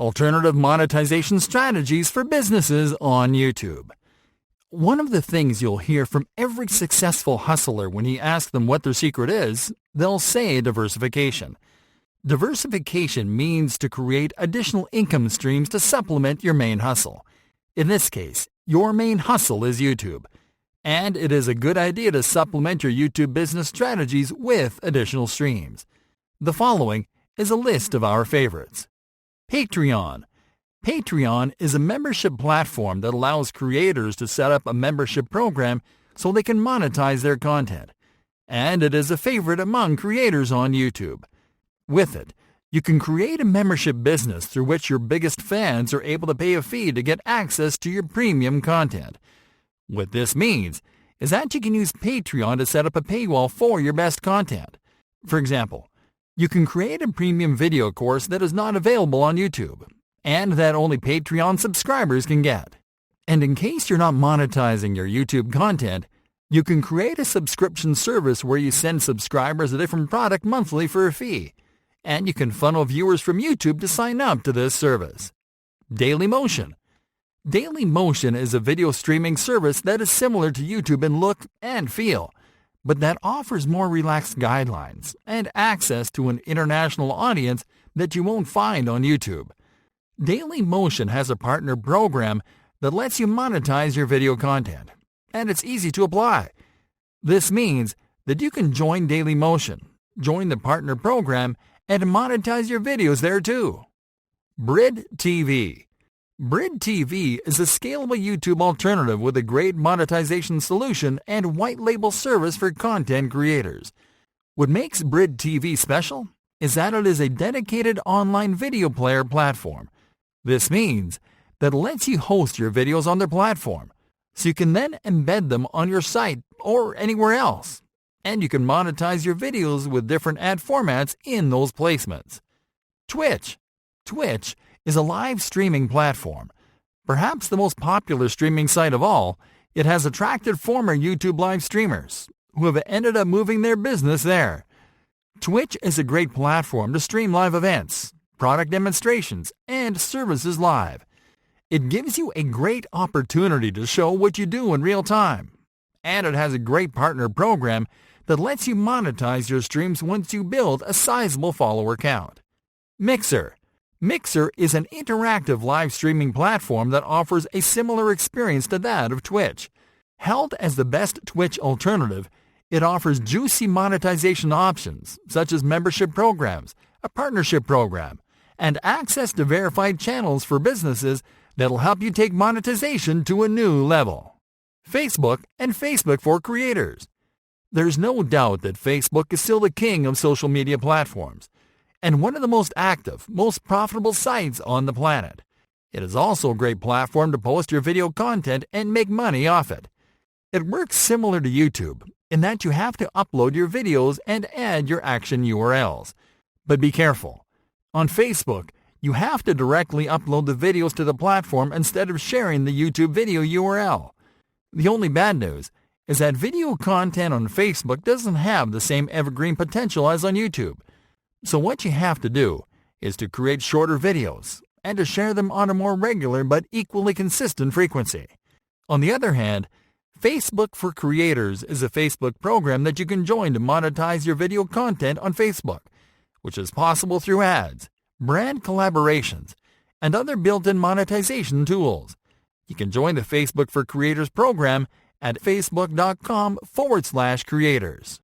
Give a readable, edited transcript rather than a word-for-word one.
Alternative monetization strategies for businesses on YouTube. One of the things you'll hear from every successful hustler when you ask them what their secret is, they'll say diversification. Diversification means to create additional income streams to supplement your main hustle. In this case, your main hustle is YouTube. And it is a good idea to supplement your YouTube business strategies with additional streams. The following is a list of our favorites. Patreon. Patreon is a membership platform that allows creators to set up a membership program so they can monetize their content. And it is a favorite among creators on YouTube. With it, you can create a membership business through which your biggest fans are able to pay a fee to get access to your premium content. What this means is that you can use Patreon to set up a paywall for your best content. For example, you can create a premium video course that is not available on YouTube, and that only Patreon subscribers can get. And in case you're not monetizing your YouTube content, you can create a subscription service where you send subscribers a different product monthly for a fee, and you can funnel viewers from YouTube to sign up to this service. Dailymotion. Dailymotion is a video streaming service that is similar to YouTube in look and feel, but that offers more relaxed guidelines and access to an international audience that you won't find on YouTube. Dailymotion has a partner program that lets you monetize your video content, and it's easy to apply. This means that you can join Dailymotion, join the partner program, and monetize your videos there too. Brid TV. Brid TV is a scalable YouTube alternative with a great monetization solution and white label service for content creators. What makes Brid TV special is that it is a dedicated online video player platform. This means that it lets you host your videos on their platform, so you can then embed them on your site or anywhere else. And you can monetize your videos with different ad formats in those placements. Twitch. Twitch is a live streaming platform. Perhaps the most popular streaming site of all, it has attracted former YouTube live streamers who have ended up moving their business there. Twitch is a great platform to stream live events, product demonstrations, and services live. It gives you a great opportunity to show what you do in real time. And it has a great partner program that lets you monetize your streams once you build a sizable follower count. Mixer. Mixer is an interactive live streaming platform that offers a similar experience to that of Twitch. Held as the best Twitch alternative, it offers juicy monetization options such as membership programs, a partnership program, and access to verified channels for businesses that'll help you take monetization to a new level. Facebook and Facebook for creators. There's no doubt that Facebook is still the king of social media platforms, and one of the most active, most profitable sites on the planet. It is also a great platform to post your video content and make money off it. It works similar to YouTube in that you have to upload your videos and add your action URLs. But be careful. On Facebook, you have to directly upload the videos to the platform instead of sharing the YouTube video URL. The only bad news is that video content on Facebook doesn't have the same evergreen potential as on YouTube. So what you have to do is to create shorter videos and to share them on a more regular but equally consistent frequency. On the other hand, Facebook for Creators is a Facebook program that you can join to monetize your video content on Facebook, which is possible through ads, brand collaborations, and other built-in monetization tools. You can join the Facebook for Creators program at facebook.com/creators.